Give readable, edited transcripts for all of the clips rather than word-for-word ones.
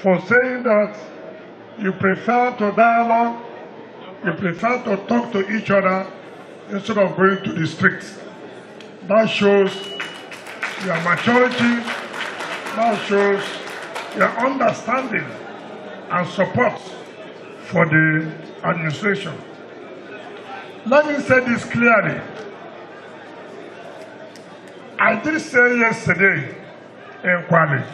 For saying that you prefer to dialogue, you prefer to talk to each other instead of going to the streets. That shows your maturity, that shows your understanding and support for the administration. Let me say this clearly. I did say yesterday in Kwale,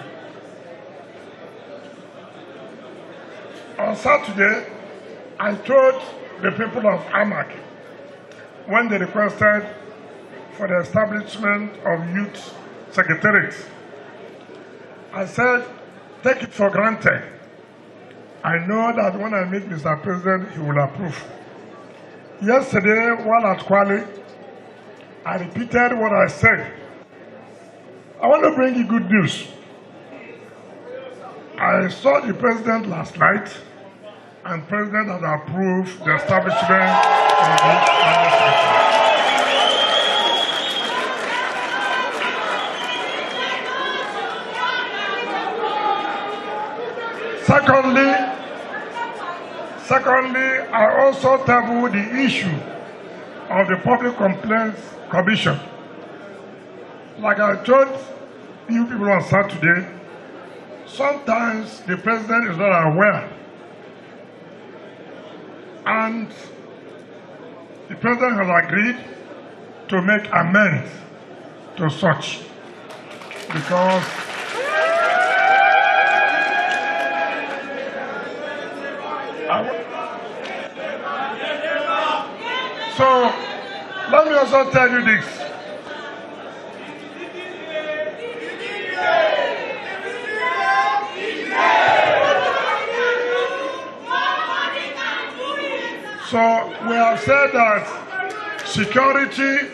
on Saturday, I told the people of Amak when they requested for the establishment of youth secretariats. I said, take it for granted. I know that when I meet Mr. President, he will approve. Yesterday, while at Kwale, I repeated what I said. I want to bring you good news. I saw the president last night, and the president has approved the establishment of the administration. Secondly, I also tabled the issue of the Public Complaints Commission. Like I told you people on Saturday, sometimes the president is not aware, and the president has agreed to make amends to such, because so let me also tell you this. So we have said that security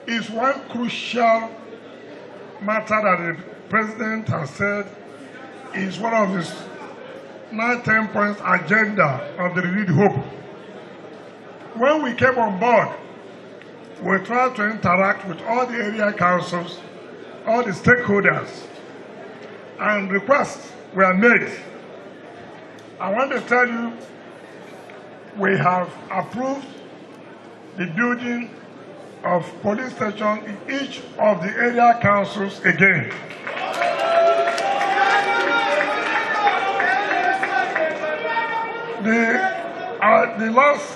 is one crucial matter that the president has said is one of his 9-10 points agenda of the renewed hope. When we came on board, we tried to interact with all the area councils, all the stakeholders, and requests were made. I want to tell you, we have approved the building of police stations in each of the area councils again.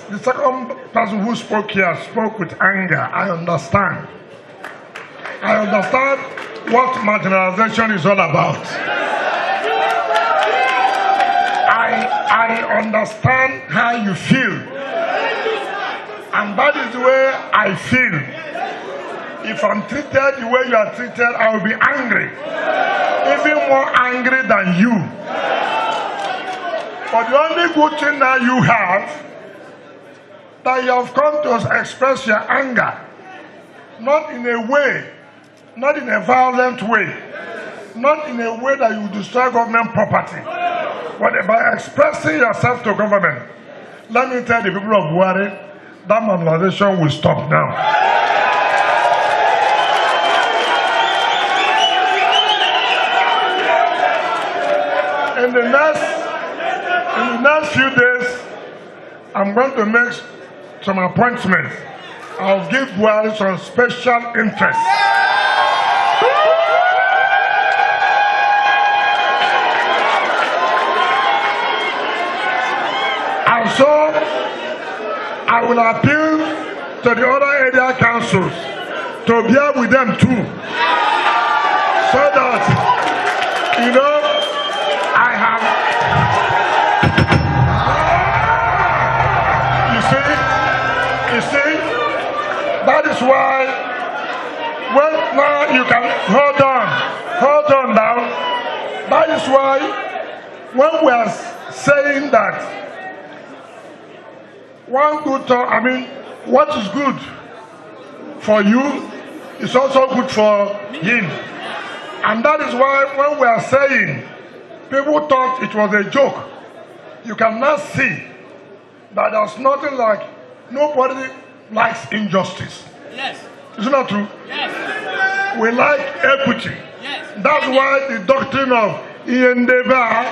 The second person who spoke here spoke with anger. I understand. I understand what marginalization is all about. I understand how you feel, and that is the way I feel. If I'm treated the way you are treated, I will be angry, even more angry than you. But the only good thing that you have, that you have come to express your anger, not in a way, not in a violent way, not in a way that you destroy government property, but by expressing yourself to government. Let me tell the people of Buhari, that marginalization will stop now. In the next few days, I'm going to make some appointments. I'll give Buhari some special interest. And so, I will appeal to the other area councils to bear with them too. So that, you know, I have, you see, that is why, well, now you can, hold on now. That is why, when we are saying that, one good thought, I mean, what is good for you is also good for him. And that is why when we are saying, people thought it was a joke, you cannot see that there's nothing like, nobody likes injustice. Yes. Isn't that true? Yes. We like equity. Yes. That's why the doctrine of Yendeba.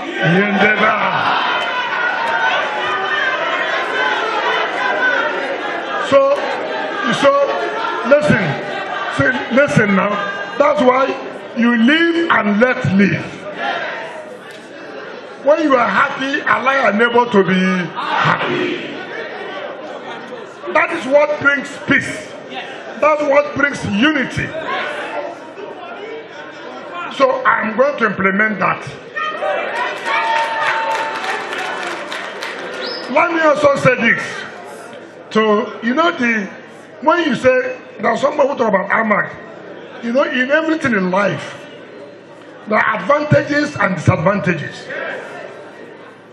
So listen now. That's why you live and let live. When you are happy, allow your neighbor to be happy. That is what brings peace. That's what brings unity. So I'm going to implement that. Let me also say this. So, you know, when you say, there's somebody who talk about embarked, you know, in everything in life, there are advantages and disadvantages.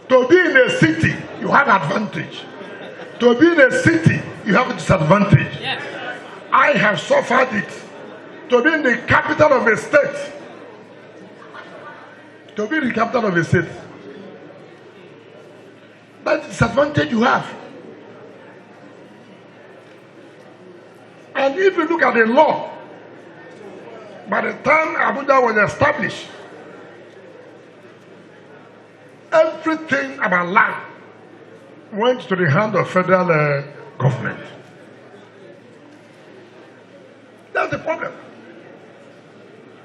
To be in a city, you have advantage. To be in a city, you have a disadvantage. Yes. I have suffered it. To be in the capital of a state, to be in the capital of a state, that's the disadvantage you have. And if you look at the law, by the time Abuja was established, everything about land went to the hand of federal government. That's the problem.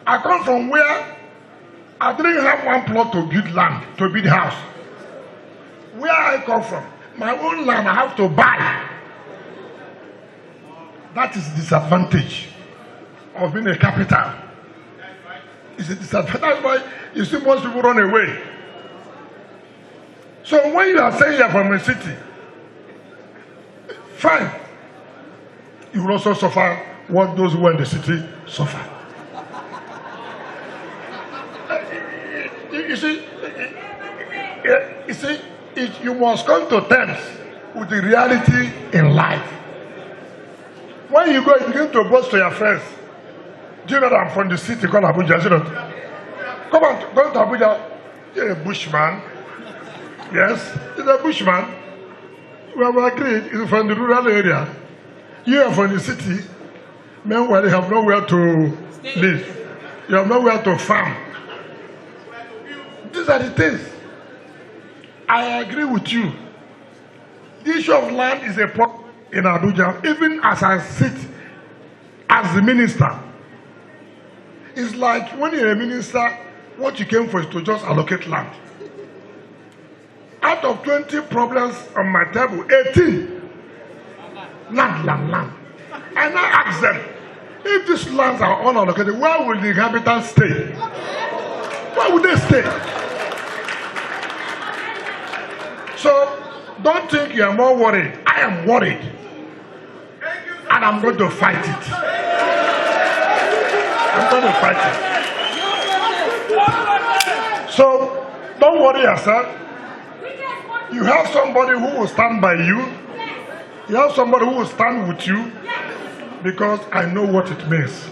I come from where I didn't have one plot to build land, to build house. Where I come from, my own land I have to buy. That is the disadvantage of being a capital. It's a disadvantage. That's why you see most people run away. So when you are saying you're from a city, fine. You will also suffer what those who are in the city suffer. You must come to terms with the reality in life. When you go, you begin to boast to your friends. Do you know that I'm from the city called Abuja? You know? Come on, go to Abuja. You're a bushman. Yes, he's a bushman. We have agreed he's from the rural area. You are from the city. Meanwhile, you have nowhere to live. You have nowhere to farm. These are the things. I agree with you. The issue of land is a problem in Abuja. Even as I sit as the minister, it's like when you're a minister, what you came for is to just allocate land. Out of 20 problems on my table, 18 land. And I ask them, if these lands are unallocated, where will the inhabitants stay? Where would they stay? So don't think you are more worried. I am worried. And I'm going to fight it. I'm going to fight it. So don't worry yourself. You have somebody who will stand by you. You have somebody who will stand with you, because I know what it means.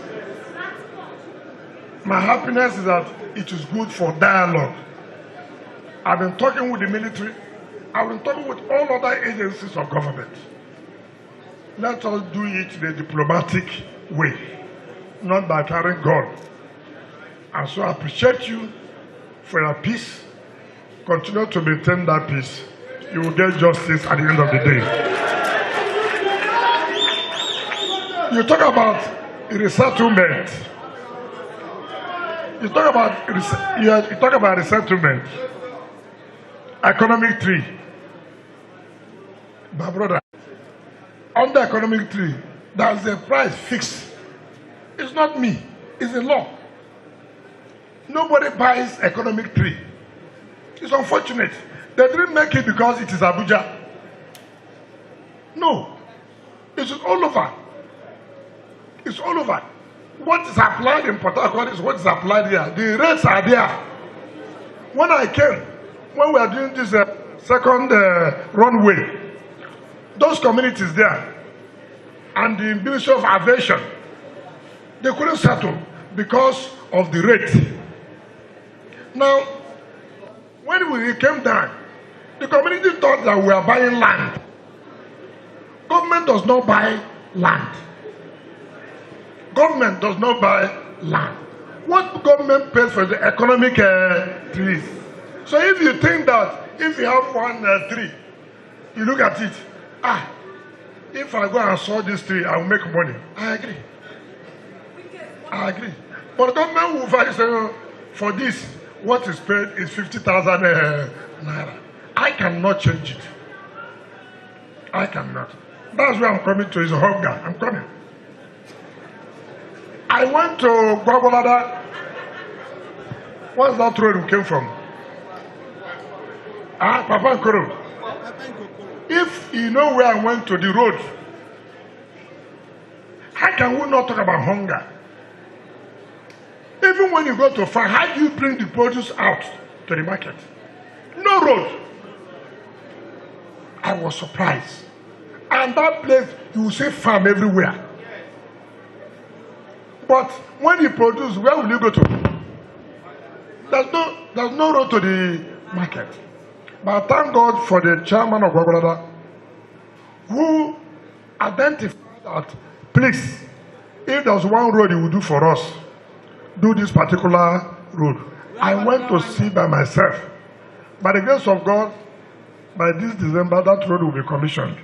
My happiness is that it is good for dialogue. I've been talking with the military. I've been talking with all other agencies of government. Let us do it in a diplomatic way, not by carrying gun. And so I appreciate you for your peace. Continue to maintain that peace. You will get justice at the end of the day. You talk about resettlement. You talk about resettlement. Economic tree. My brother, on the economic tree, there's a price fixed It's not me. It's the law. Nobody buys economic tree. It's unfortunate. They didn't make it because it is Abuja. No. It's all over. It's all over. What is applied in Port Harcourt is what is applied here. The rates are there. When I came, when we were doing this second runway, those communities there and the Ministry of Aviation, they couldn't settle because of the rate. Now, when we came down, the community thought that we were buying land. Government does not buy land. Government does not buy land. What government pays for the economic trees? So if you think that if you have one tree, you look at it, if I go and saw this tree, I will make money. I agree. I agree. But the government will find, say, for this, what is paid is 50,000 naira. I cannot change it. I cannot. That's where I'm coming to, is hunger. I'm coming. I went to Gwagwalada. What's that road we came from? Papa Nkoro. If you know where I went to the road, how can we not talk about hunger? Even when you go to farm, how do you bring the produce out to the market? No road. I was surprised. And that place, you will see farm everywhere. But when you produce, where will you go to? There's no road to the market. But thank God for the chairman of Gwagwalada, who identified that, please, if there's one road he will do for us, do this particular road. I went to see by myself. By the grace of God, by this December, that road will be commissioned.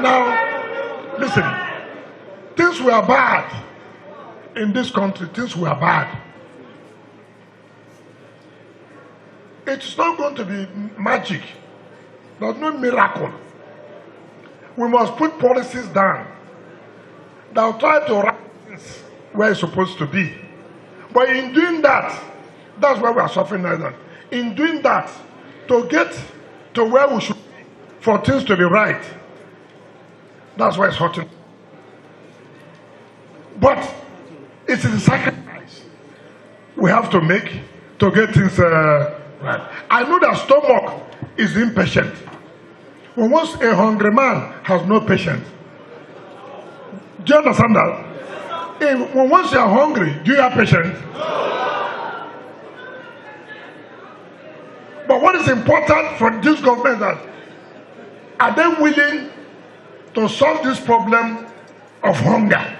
Now, listen. Things were bad in this country. Things were bad. It's not going to be magic. There's no miracle. We must put policies down that will try to write things where it's supposed to be. But in doing that, that's why we are suffering like that. In doing that, to get to where we should be, for things to be right, that's why it's hurting. But it's a sacrifice we have to make to get things right. I know that stomach is impatient. When once a hungry man has no patience. Do you understand that? When once you are hungry, do you have patience? But what is important for this government is that are they willing to solve this problem of hunger?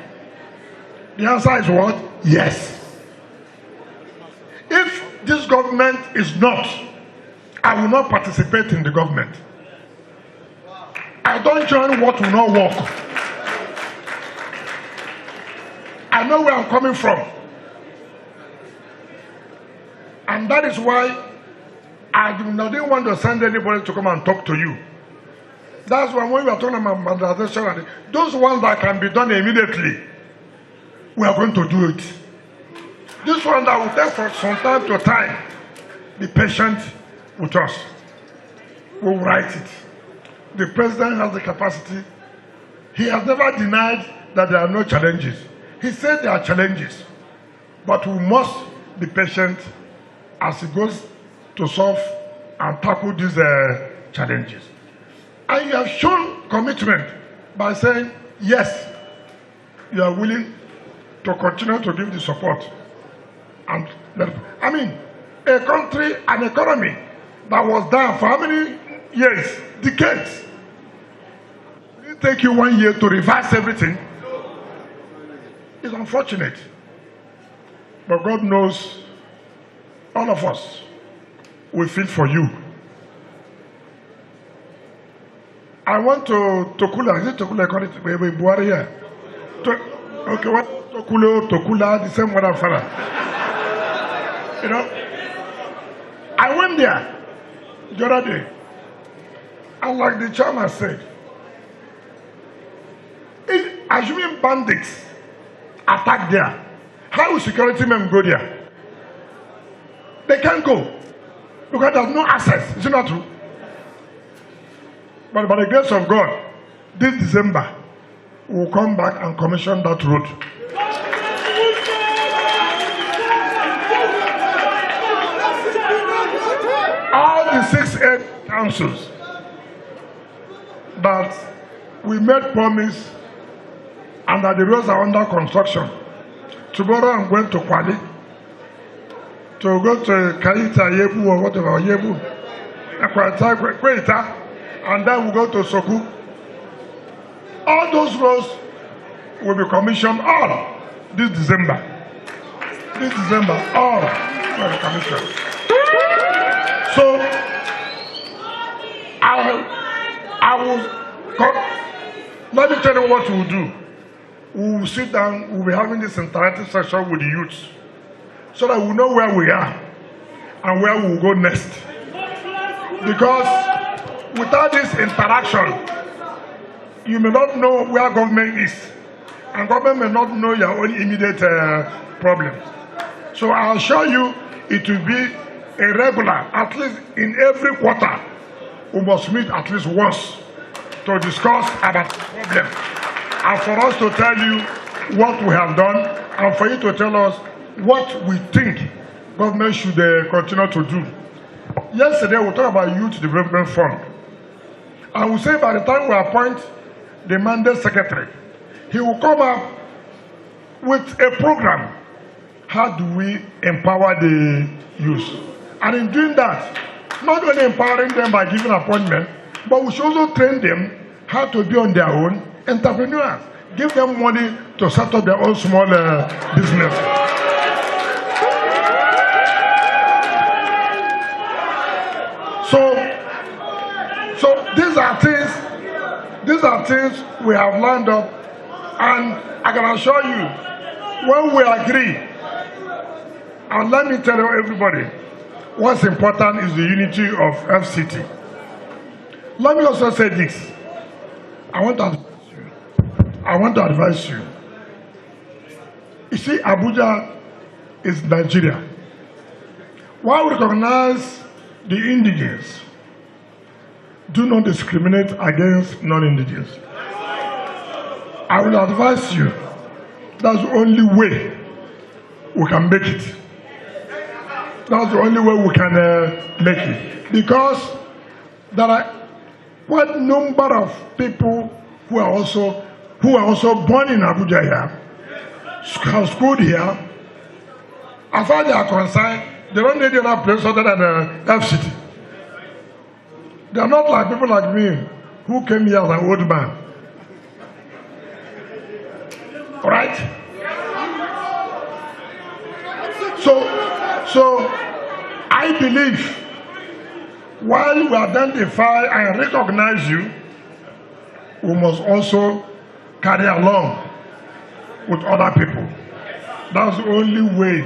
The answer is what? Yes. If this government is not, I will not participate in the government. I don't join what will not work. I know where I'm coming from. And that is why I didn't want to send anybody to come and talk to you. That's why when we are talking about modernization, those ones that can be done immediately, we are going to do it. This one that will take for some time to time, be patient with us. We'll write it. The president has the capacity. He has never denied that there are no challenges. He said there are challenges, but we must be patient as he goes to solve and tackle these challenges. And you have shown commitment by saying, yes, you are willing to continue to give the support. And I mean, a country, an economy that was down for how many years? Decades. It will take you 1 year to reverse everything. It's unfortunate. But God knows all of us will feel for you. I want to Tokula. Is it Tokula? I call it Buhari here. Okay, what? Tokula, the same one fella. You know, I went there the other day. And like the chairman said, if assuming bandits attack there, how will security men go there? They can't go because there's no access. Is it not true? But by the grace of God, this December, we'll come back and commission that road. All the 6 councils that we made promise and that the roads are under construction. Tomorrow I'm going to Kwali to go to Kaita, Yebu, or whatever, Yebu, and then we'll go to Soku. All those roads will be commissioned all this December. This December, all will be commissioned. So, let me tell you what we'll do. We'll sit down, we'll be having this interactive session with the youths so that we know where we are and where we'll go next. Because without this interaction, you may not know where government is, and government may not know your own immediate problems. So I'll assure you it will be a regular, at least in every quarter, we must meet at least once to discuss about the problem, and for us to tell you what we have done, and for you to tell us what we think government should continue to do. Yesterday we talked about Youth Development Fund, and we say by the time we appoint the mandate secretary, he will come up with a program. How do we empower the youth? And in doing that, not only empowering them by giving appointment, but we should also train them how to be on their own entrepreneurs. Give them money to set up their own small business. So these are things we have lined up, and I can assure you, when we agree, and let me tell you everybody, what's important is the unity of FCT. Let me also say this. I want to advise you. You see, Abuja is Nigeria. While we recognize the indigenous, do not discriminate against non-indigenous. I will advise you, that's the only way we can make it. That's the only way we can make it. Because there are quite a number of people who are also born in Abuja here, have schooled here. As far as they are concerned, they don't need another place other than FCT. They are not like people like me who came here as an old man. All right? So I believe while we identify and recognize you, we must also carry along with other people. That's the only way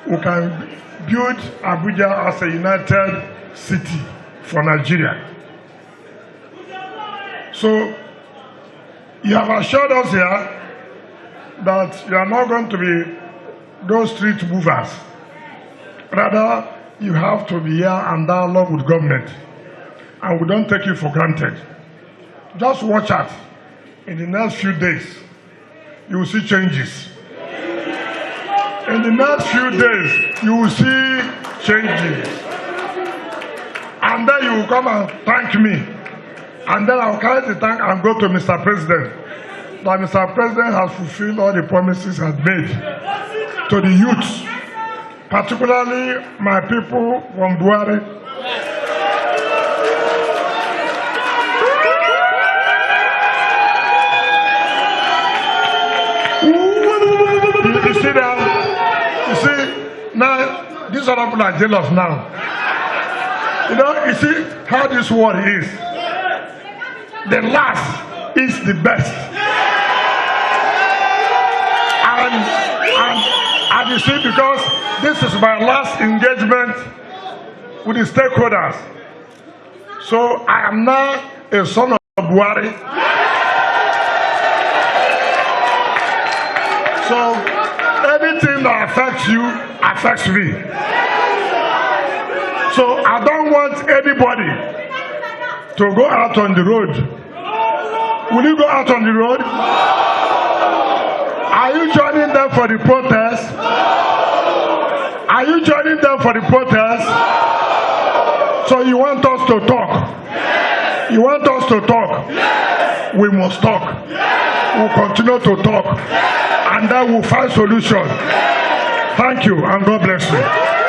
we can build Abuja as a united city for Nigeria. So you have assured us here that you are not going to be those street movers. Rather, you have to be here and dialogue with government. And we don't take you for granted. Just watch out. In the next few days, you will see changes. In the next few days, you will see changes. And then you will come and thank me. And then I will carry the thank and go to Mr. President. That Mr. President has fulfilled all the promises he has made to the youth, particularly my people from Buhari. You see that? You see, now, these other people are jealous now. You know, you see how this world is. The last is the best. And you see, because this is my last engagement with the stakeholders. So I am now a son of Buhari. So anything that affects you affects me. So I don't want anybody to go out on the road. Will you go out on the road? Are you joining them for the protest? Are you joining them for the protest? So you want us to talk? You want us to talk? We must talk. We'll continue to talk. And then we'll find solution. Thank you and God bless you.